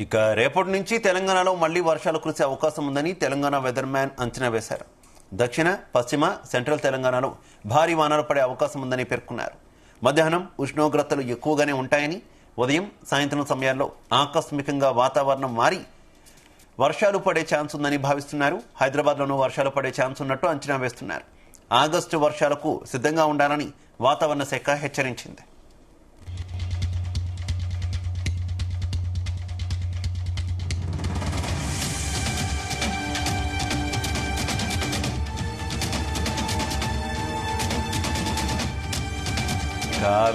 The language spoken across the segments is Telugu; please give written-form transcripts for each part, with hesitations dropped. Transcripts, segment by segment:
ఇక రేపటి నుంచి తెలంగాణలో మళ్లీ వర్షాలు కురిసే అవకాశం ఉందని తెలంగాణ వెదర్ మ్యాన్ అంచనా వేశారు. దక్షిణ, పశ్చిమ, సెంట్రల్ తెలంగాణలో భారీ వానలు పడే అవకాశం ఉందని పేర్కొన్నారు. మధ్యాహ్నం ఉష్ణోగ్రతలు ఎక్కువగానే ఉంటాయని, ఉదయం, సాయంత్రం సమయాల్లో ఆకస్మికంగా వాతావరణం మారి వర్షాలు పడే ఛాన్స్ ఉందని భావిస్తున్నారు. హైదరాబాద్లోనూ వర్షాలు పడే ఛాన్స్ ఉన్నట్టు అంచనా వేస్తున్నారు. ఆగస్టు వర్షాలకు సిద్ధంగా ఉండాలని వాతావరణ శాఖ హెచ్చరించింది.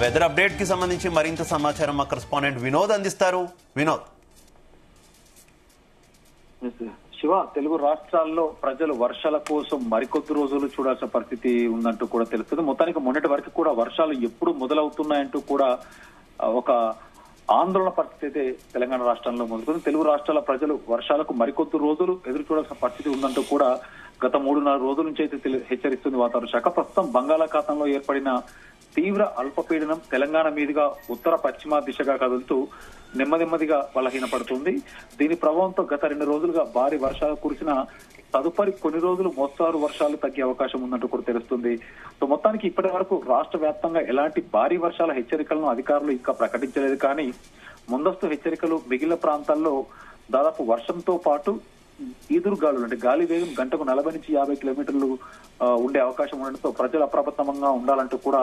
వెదర్ అప్డేట్ కి సంబంధించి మరింత సమాచారం మా కరెస్పాండెంట్ వినోద్ అందిస్తారు. వినోద్. శివ, తెలుగు రాష్ట్రాల్లో ప్రజలు వర్షాల కోసం మరికొద్ది రోజులు చూడాల్సిన పరిస్థితి ఉందంటూ కూడా తెలుస్తుంది. మొత్తానికి మొన్నటి వరకు కూడా వర్షాలు ఎప్పుడు మొదలవుతున్నాయంటూ కూడా ఒక ఆందోళన పరిస్థితి అయితే తెలంగాణ రాష్ట్రంలో మొదలుకుంది. తెలుగు రాష్ట్రాల ప్రజలు వర్షాలకు మరికొద్ది రోజులు ఎదురు చూడాల్సిన పరిస్థితి ఉందంటూ కూడా గత 3-4 రోజుల నుంచి అయితే హెచ్చరిస్తుంది వాతావరణ శాఖ. ప్రస్తుతం బంగాళాఖాతంలో ఏర్పడిన తీవ్ర అల్పపీడనం తెలంగాణ మీదుగా ఉత్తర పశ్చిమ దిశగా కదులుతూ నెమ్మదిగా బలహీనపడుతుంది. దీని ప్రభావంతో గత 2 రోజులుగా భారీ వర్షాలు కురిసిన తదుపరి కొన్ని రోజులు మోస్తారు వర్షాలు తగ్గే అవకాశం ఉందంటూ కూడా తెలుస్తుంది. సో మొత్తానికి ఇప్పటి వరకు రాష్ట్ర వ్యాప్తంగా ఎలాంటి భారీ వర్షాల హెచ్చరికలను అధికారులు ఇంకా ప్రకటించలేదు. కానీ ముందస్తు హెచ్చరికలు మిగిలిన ప్రాంతాల్లో దాదాపు వర్షంతో పాటు ఈదురుగాలులు, అంటే గాలి వేగం గంటకు 40 నుంచి 50 కిలోమీటర్లు ఉండే అవకాశం ఉండడంతో ప్రజలు అప్రమత్తంగా ఉండాలంటూ కూడా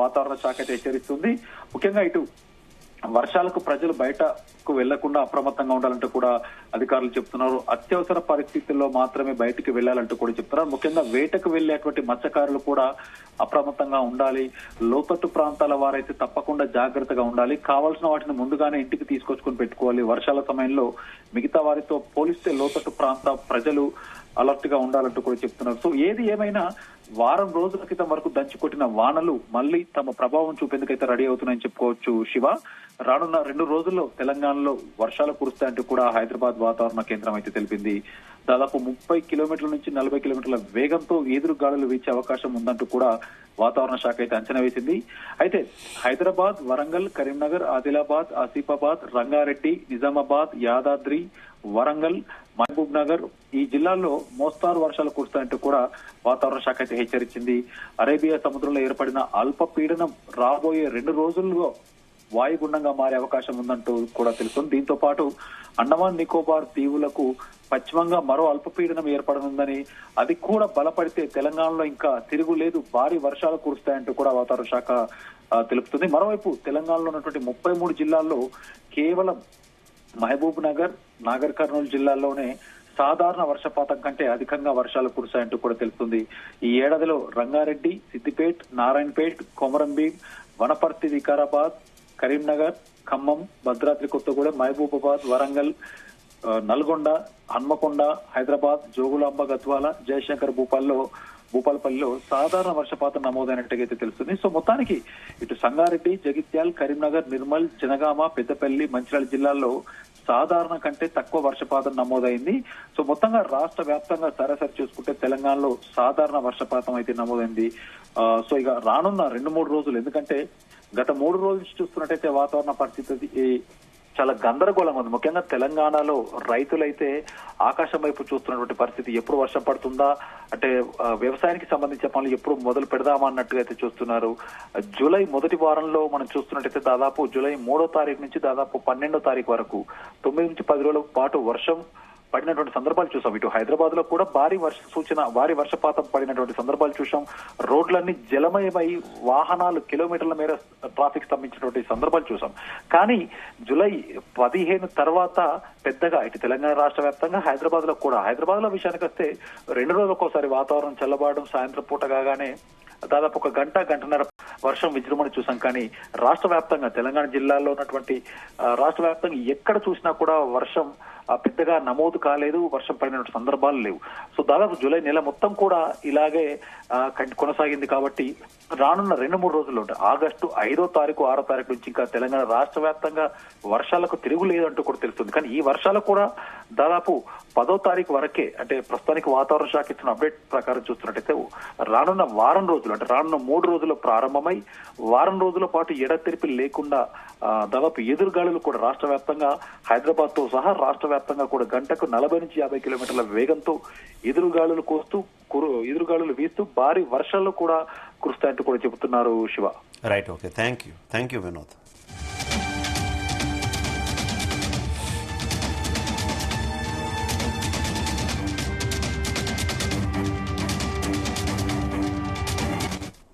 వాతావరణ శాఖ అయితే హెచ్చరిస్తుంది. ముఖ్యంగా ఇటు వర్షాలకు ప్రజలు బయటకు వెళ్లకుండా అప్రమత్తంగా ఉండాలంటూ కూడా అధికారులు చెప్తున్నారు. అత్యవసర పరిస్థితుల్లో మాత్రమే బయటికి వెళ్లాలంటూ కూడా చెప్తున్నారు. ముఖ్యంగా వేటకు వెళ్లేటువంటి మత్స్యకారులు కూడా అప్రమత్తంగా ఉండాలి. లోతట్టు ప్రాంతాల వారైతే తప్పకుండా జాగ్రత్తగా ఉండాలి. కావాల్సిన వాటిని ముందుగానే ఇంటికి తీసుకొచ్చుకొని పెట్టుకోవాలి. వర్షాల సమయంలో మిగతా వారితో పోలిస్తే లోతట్టు ప్రాంత ప్రజలు అలర్ట్ గా ఉండాలంటూ కూడా చెప్తున్నారు. సో ఏది ఏమైనా వారం రోజుల క్రితం వరకు దంచుకొట్టిన వానలు మళ్లీ తమ ప్రభావం చూపేందుకైతే రెడీ అవుతున్నాయని చెప్పుకోవచ్చు. శివ, రానున్న 2 రోజుల్లో తెలంగాణలో వర్షాలు కురుస్తాయంటూ కూడా హైదరాబాద్ వాతావరణ కేంద్రం అయితే తెలిపింది. దాదాపు 30 కిలోమీటర్ల నుంచి 40 కిలోమీటర్ల వేగంతో ఈదురు గాలులు వీచే అవకాశం ఉందంటూ కూడా వాతావరణ శాఖ అయితే అంచనా వేసింది. అయితే హైదరాబాద్, వరంగల్, కరీంనగర్, ఆదిలాబాద్, ఆసిఫాబాద్, రంగారెడ్డి, నిజామాబాద్, యాదాద్రి, వరంగల్, మహబూబ్ నగర్ ఈ జిల్లాల్లో మోస్తారు వర్షాలు కురుస్తాయంటూ కూడా వాతావరణ శాఖ అయితే హెచ్చరించింది. అరేబియా సముద్రంలో ఏర్పడిన అల్పపీడనం రాబోయే 2 రోజుల్లో వాయుగుండంగా మారే అవకాశం ఉందంటూ కూడా తెలుస్తుంది. దీంతో పాటు అండమాన్ నికోబార్ దీవులకు పశ్చిమంగా మరో అల్పపీడనం ఏర్పడనుందని, అది కూడా బలపడితే తెలంగాణలో ఇంకా తిరుగులేదు, భారీ వర్షాలు కురుస్తాయంటూ కూడా వాతావరణ శాఖ తెలుపుతుంది. మరోవైపు తెలంగాణలో ఉన్నటువంటి 33 జిల్లాల్లో కేవలం మహబూబ్ నగర్, నాగర్ కర్నూలు జిల్లాల్లోనే సాధారణ వర్షపాతం కంటే అధికంగా వర్షాలు కురుస్తాయంటూ కూడా తెలుస్తుంది. ఈ ఏడాదిలో రంగారెడ్డి, సిద్దిపేట్, నారాయణపేట్, కొమరంభీం, వనపర్తి, వికారాబాద్, కరీంనగర్, ఖమ్మం, భద్రాద్రి కొత్తగూడెం, మహబూబాబాద్, వరంగల్, నల్గొండ, హన్మకొండ, హైదరాబాద్, జోగులాంబ, గద్వాల, జయశంకర్, భూపాలపల్లిలో సాధారణ వర్షపాతం నమోదైనట్టుగా తెలుస్తుంది. సో మొత్తానికి ఇటు సంగారెడ్డి, జగిత్యాల్, కరీంనగర్, నిర్మల్, జనగామ, పెద్దపల్లి, మంచిర్యాల జిల్లాల్లో సాధారణ కంటే తక్కువ వర్షపాతం నమోదైంది. సో మొత్తంగా రాష్ట్ర వ్యాప్తంగా సరాసరి చూసుకుంటే తెలంగాణలో సాధారణ వర్షపాతం అయితే నమోదైంది. సో ఇక రానున్న 2-3 రోజులు, ఎందుకంటే గత 3 రోజుల నుంచి చూస్తున్నట్టయితే వాతావరణ పరిస్థితి చాలా గందరగోళంగా ఉంది. ముఖ్యంగా తెలంగాణలో రైతులైతే ఆకాశం వైపు చూస్తున్నటువంటి పరిస్థితి. ఎప్పుడు వర్షం పడుతుందా, అంటే వ్యవసాయానికి సంబంధించిన పనులు ఎప్పుడు మొదలు పెడదామా అన్నట్టుగా అయితే చూస్తున్నారు. జూలై మొదటి వారంలో మనం చూస్తున్నట్టయితే దాదాపు జూలై 3వ తారీఖు నుంచి దాదాపు 12వ తారీఖు వరకు 9 నుంచి 10 రోజుల పాటు వర్షం పడినటువంటి సందర్భాలు చూసాం. ఇటు హైదరాబాద్ లో కూడా భారీ వర్షపాతం పడినటువంటి సందర్భాలు చూసాం. రోడ్లన్నీ జలమయమై వాహనాలు కిలోమీటర్ల మేర ట్రాఫిక్ స్తంభించినటువంటి సందర్భాలు చూసాం. కానీ జూలై 15 తర్వాత పెద్దగా ఇటు తెలంగాణ రాష్ట్ర వ్యాప్తంగా హైదరాబాద్ లో విషయానికి వస్తే 2 రోజులకు ఒకసారి వాతావరణం చల్లబడడం, సాయంత్రం పూట కాగానే దాదాపు 1 గంటన్నర వర్షం విజృంభణ చూసాం. కానీ రాష్ట్ర వ్యాప్తంగా తెలంగాణ జిల్లాలో ఉన్నటువంటి రాష్ట్ర వ్యాప్తంగా ఎక్కడ చూసినా కూడా వర్షం పెద్దగా నమోదు కాలేదు, వర్షం పడిన సందర్భాలు లేవు. సో దాదాపు జూలై నెల మొత్తం కూడా ఇలాగే కొనసాగింది. కాబట్టి రానున్న 2-3 రోజుల్లో ఆగస్టు 5వ తారీఖు 6వ తారీఖు నుంచి ఇంకా తెలంగాణ రాష్ట్ర వ్యాప్తంగా వర్షాలకు తిరుగులేదంటూ కూడా తెలుస్తుంది. కానీ ఈ వర్షాలు కూడా దాదాపు 10వ తారీఖు వరకే, అంటే ప్రస్తుతానికి వాతావరణ శాఖ ఇచ్చిన అప్డేట్ ప్రకారం చూస్తున్నట్టయితే రానున్న వారం రోజులు, అంటే రానున్న 3 రోజులు ప్రారంభమై వారం రోజుల పాటు ఎడతెరిపి లేకుండా దాదాపు ఎదురుగాలులు కూడా రాష్ట్ర వ్యాప్తంగా, హైదరాబాద్ తో సహా రాష్ట్ర వ్యాప్తంగా కూడా గంటకు 40 నుంచి 50 కిలోమీటర్ల వేగంతో ఎదురుగాలులు వీస్తూ భారీ వర్షాలు కూడా కురుస్తాయంటూ కూడా చెబుతున్నారు Shiva. Right, okay, thank you Vinod.